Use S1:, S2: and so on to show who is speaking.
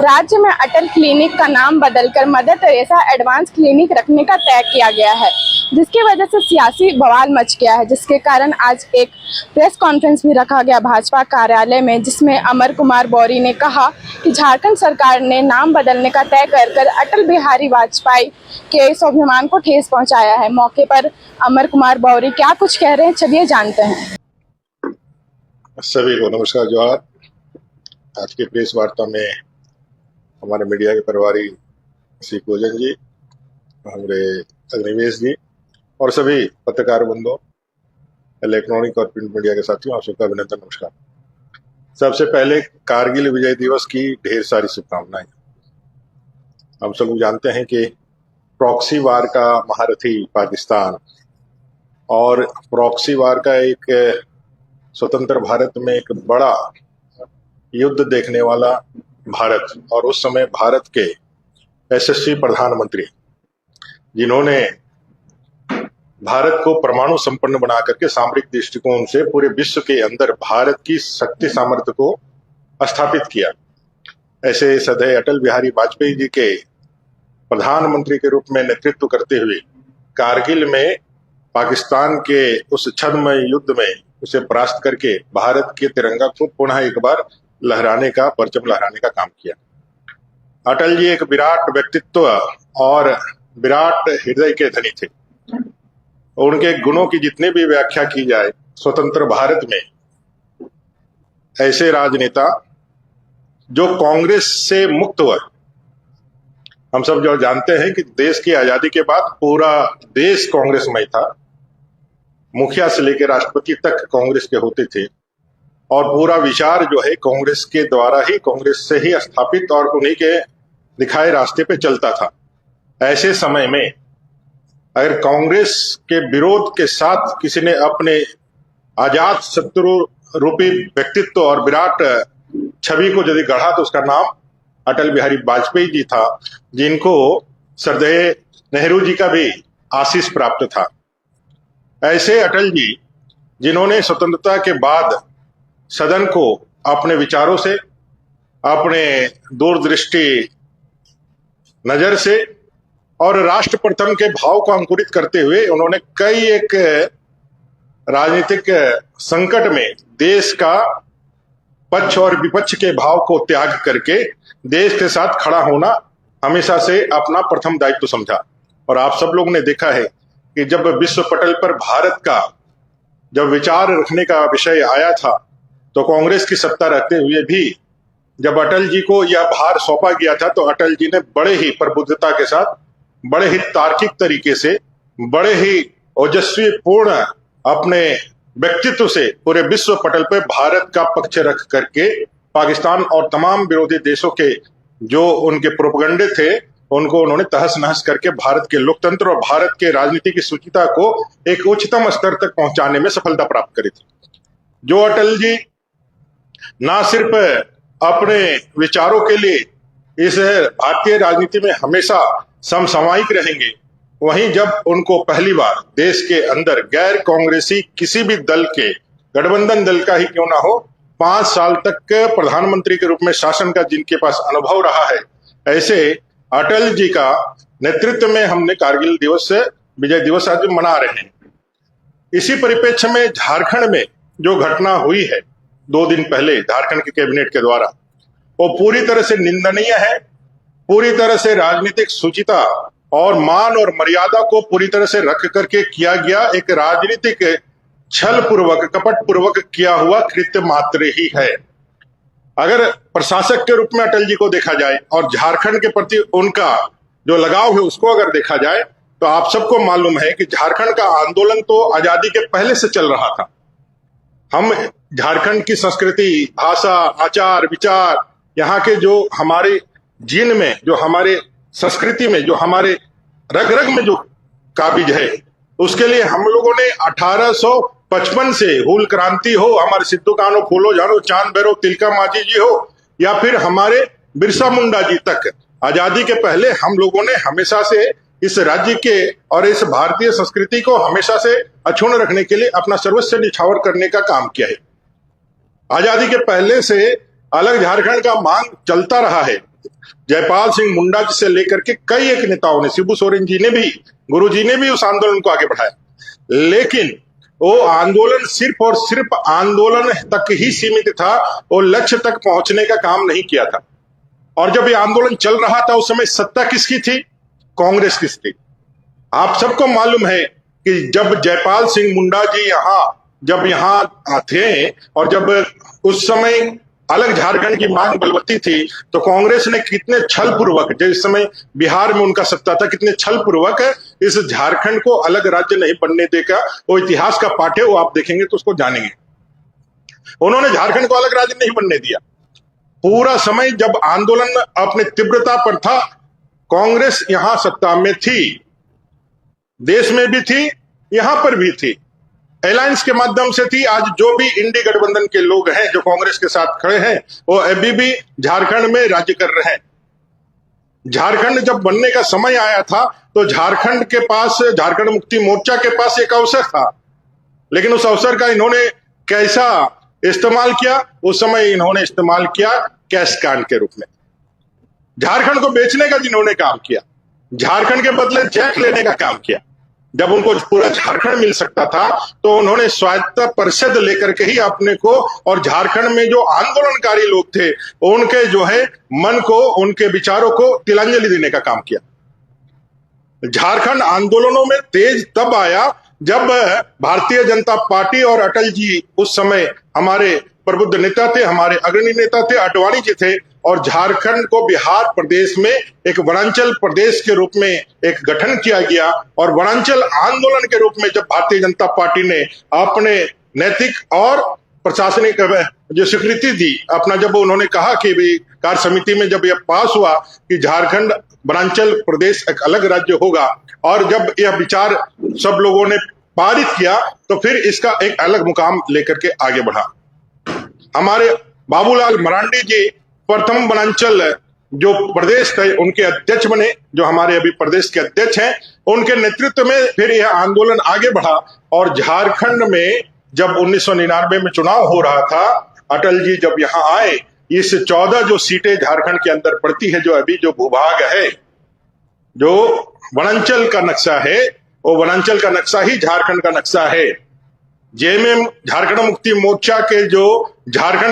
S1: राज्य में अटल क्लिनिक का नाम बदलकर मदर टेरेसा एडवांस क्लिनिक रखने का तय किया गया है, जिसकी वजह से सियासी बवाल मच गया है। जिसके कारण आज एक प्रेस कॉन्फ्रेंस भी रखा गया भाजपा कार्यालय में, जिसमें अमर कुमार मौर्य ने कहा कि झारखंड सरकार ने नाम बदलने का तय कर अटल बिहारी वाजपेयी के स्वाभिमान को ठेस पहुंचाया है। मौके पर अमर कुमार मौर्य क्या कुछ कह रहे हैं, चलिए जानते हैं।
S2: सभी को नमस्कार, जोहार। आज की प्रेस वार्ता में हमारे मीडिया के प्रभारी श्री कोजन जी, हमारे अग्निवेश जी और सभी पत्रकार बंधुओं, इलेक्ट्रॉनिक और प्रिंट मीडिया के साथियों, आप सबका अभिनंदन, नमस्कार। सबसे पहले कारगिल विजय दिवस की ढेर सारी शुभकामनाएं। हम सब लोग जानते हैं कि प्रॉक्सी वार का महारथी पाकिस्तान और प्रॉक्सी वार का एक स्वतंत्र भारत में एक बड़ा युद्ध देखने वाला भारत, और उस समय भारत के यशस्वी प्रधानमंत्री जिन्होंने भारत को परमाणु संपन्न बना करके सामरिक दृष्टिकोण से पूरे विश्व के अंदर भारत की शक्ति सामर्थ्य को स्थापित किया, ऐसे सदैव अटल बिहारी वाजपेयी जी के प्रधानमंत्री के रूप में नेतृत्व करते हुए कारगिल में पाकिस्तान के उस छद्मय युद्ध में उसे परास्त करके भारत के तिरंगा को पुनः एक बार लहराने का, परचम लहराने का काम किया। अटल जी एक विराट व्यक्तित्व और विराट हृदय के धनी थे। उनके गुणों की जितने भी व्याख्या की जाए, स्वतंत्र भारत में ऐसे राजनेता जो कांग्रेस से मुक्त हुआ। हम सब जो जानते हैं कि देश की आजादी के बाद पूरा देश कांग्रेसमय था, मुखिया से लेकर राष्ट्रपति तक कांग्रेस के होते थे, और पूरा विचार जो है कांग्रेस के द्वारा ही, कांग्रेस से ही स्थापित और उन्हीं के दिखाए रास्ते पे चलता था। ऐसे समय में अगर कांग्रेस के विरोध के साथ किसी ने अपने आजाद शत्रु रूपी व्यक्तित्व और विराट छवि को यदि गढ़ा तो उसका नाम अटल बिहारी वाजपेयी जी था, जिनको श्रद्धेय नेहरू जी का भी आशीष प्राप्त था। ऐसे अटल जी जिन्होंने स्वतंत्रता के बाद सदन को अपने विचारों से, अपने दूरदृष्टि नजर से और राष्ट्र प्रथम के भाव को अंकुरित करते हुए उन्होंने कई एक राजनीतिक संकट में देश का पक्ष और विपक्ष के भाव को त्याग करके देश के साथ खड़ा होना हमेशा से अपना प्रथम दायित्व समझा। और आप सब लोग ने देखा है कि जब विश्व पटल पर भारत का जब विचार रखने का विषय आया था, तो कांग्रेस की सत्ता रहते हुए भी जब अटल जी को यह भार सौंपा गया था, तो अटल जी ने बड़े ही प्रबुद्धता के साथ, बड़े ही तार्किक तरीके से, बड़े ही ओजस्वी पूर्ण अपने व्यक्तित्व से पूरे विश्व पटल पर भारत का पक्ष रख करके पाकिस्तान और तमाम विरोधी देशों के जो उनके प्रोपगंडे थे उनको उन्होंने तहस नहस करके भारत के लोकतंत्र और भारत के राजनीति की शुचिता को एक उच्चतम स्तर तक पहुंचाने में सफलता प्राप्त करी थी। जो अटल जी ना सिर्फ अपने विचारों के लिए इस भारतीय राजनीति में हमेशा समसामयिक रहेंगे, वहीं जब उनको पहली बार देश के अंदर गैर कांग्रेसी किसी भी दल के, गठबंधन दल का ही क्यों ना हो, 5 साल तक प्रधानमंत्री के रूप में शासन का जिनके पास अनुभव रहा है, ऐसे अटल जी का नेतृत्व में हमने कारगिल दिवस, विजय दिवस आज मना रहे हैं। इसी परिप्रेक्ष्य में झारखंड में जो घटना हुई है 2 दिन पहले झारखंड के कैबिनेट के द्वारा, वो पूरी तरह से निंदनीय है। पूरी तरह से राजनीतिक शुचिता और मान और मर्यादा को पूरी तरह से रख करके किया गया एक राजनीतिक छल पूर्वक, कपट पूर्वक किया हुआ कृत्य मात्र ही है। अगर प्रशासक के रूप में अटल जी को देखा जाए और झारखंड के प्रति उनका जो लगाव है उसको अगर देखा जाए, तो आप सबको मालूम है कि झारखंड का आंदोलन तो आजादी के पहले से चल रहा था। हम झारखंड की संस्कृति, भाषा, आचार विचार, यहाँ के जो हमारे जीन में, जो हमारे संस्कृति में, जो हमारे रग रग में जो काबिज है, उसके लिए हम लोगों ने 1855 से हूल क्रांति हो, हमारे सिद्धू कान्हू फूलो झानो, चांद भैरव तिलका मांझी जी हो, या फिर हमारे बिरसा मुंडा जी तक, आजादी के पहले हम लोगों ने हमेशा से इस राज्य के और इस भारतीय संस्कृति को हमेशा से अक्षुण्ण रखने के लिए अपना सर्वस्व निछावर करने का काम किया है। आजादी के पहले से अलग झारखंड का मांग चलता रहा है। जयपाल सिंह मुंडा जी से लेकर के कई एक नेताओं ने, शिबू सोरेन जी ने भी, गुरु जी ने भी उस आंदोलन को आगे बढ़ाया, लेकिन वो आंदोलन सिर्फ और सिर्फ आंदोलन तक ही सीमित था, वो लक्ष्य तक पहुंचने का काम नहीं किया था। और जब ये आंदोलन चल रहा था उस समय सत्ता किसकी थी? कांग्रेस की थी। आप सबको मालूम है कि जब जयपाल सिंह मुंडा जी जब यहाँ थे और जब उस समय अलग झारखंड की मांग बलवती थी, तो कांग्रेस ने कितने छल पूर्वक, जिस समय बिहार में उनका सत्ता था, कितने छल पूर्वक इस झारखंड को अलग राज्य नहीं बनने देगा। वो इतिहास का पाठ है, वो आप देखेंगे तो उसको जानेंगे। उन्होंने झारखंड को अलग राज्य नहीं बनने दिया। पूरा समय जब आंदोलन अपने तीव्रता पर था, कांग्रेस यहां सत्ता में थी, देश में भी थी, यहां पर भी थी, अलायंस के माध्यम से थी। आज जो भी इंडी गठबंधन के लोग हैं जो कांग्रेस के साथ खड़े हैं, वो अभी भी झारखंड में राज्य कर रहे हैं। झारखंड जब बनने का समय आया था तो झारखंड के पास, झारखंड मुक्ति मोर्चा के पास एक अवसर था, लेकिन उस अवसर का इन्होंने कैसा इस्तेमाल किया? उस समय इन्होंने इस्तेमाल किया कैश कांड के रूप में। झारखंड को बेचने का जिन्होंने काम किया, झारखंड के बदले चेक लेने का काम किया। जब उनको पूरा झारखंड मिल सकता था तो उन्होंने स्वायत्तता परिषद लेकर के ही अपने को, और झारखंड में जो आंदोलनकारी लोग थे उनके जो है मन को, उनके विचारों को तिलांजलि देने का काम किया। झारखंड आंदोलनों में तेज तब आया जब भारतीय जनता पार्टी और अटल जी उस समय हमारे प्रबुद्ध नेता थे, हमारे अग्रणी नेता थे, आडवाणी जी थे, और झारखंड को बिहार प्रदेश में एक वनांचल प्रदेश के रूप में एक गठन किया गया। और वनांचल आंदोलन के रूप में जब भारतीय जनता पार्टी ने अपने नैतिक और प्रशासनिक जो स्वीकृति दी, अपना जब उन्होंने कहा कि भी कार्य समिति में जब यह पास हुआ कि झारखंड वनांचल प्रदेश एक अलग राज्य होगा, और जब यह विचार सब लोगों ने पारित किया, तो फिर इसका एक अलग मुकाम लेकर के आगे बढ़ा। हमारे बाबूलाल मरांडी जी प्रथम वनांचल जो प्रदेश थे उनके अध्यक्ष बने, जो हमारे अभी प्रदेश के अध्यक्ष हैं। उनके नेतृत्व में फिर यह आंदोलन आगे बढ़ा, और झारखंड में जब 1999 में चुनाव हो रहा था, अटल जी जब यहाँ आए, इस 14 जो सीटें झारखंड के अंदर पड़ती है, जो अभी जो भूभाग है, जो वनांचल का नक्शा है, वो वनांचल का नक्शा ही झारखंड का नक्शा है। जेएमएम झारखंड मुक्ति मोर्चा के जो झारखंड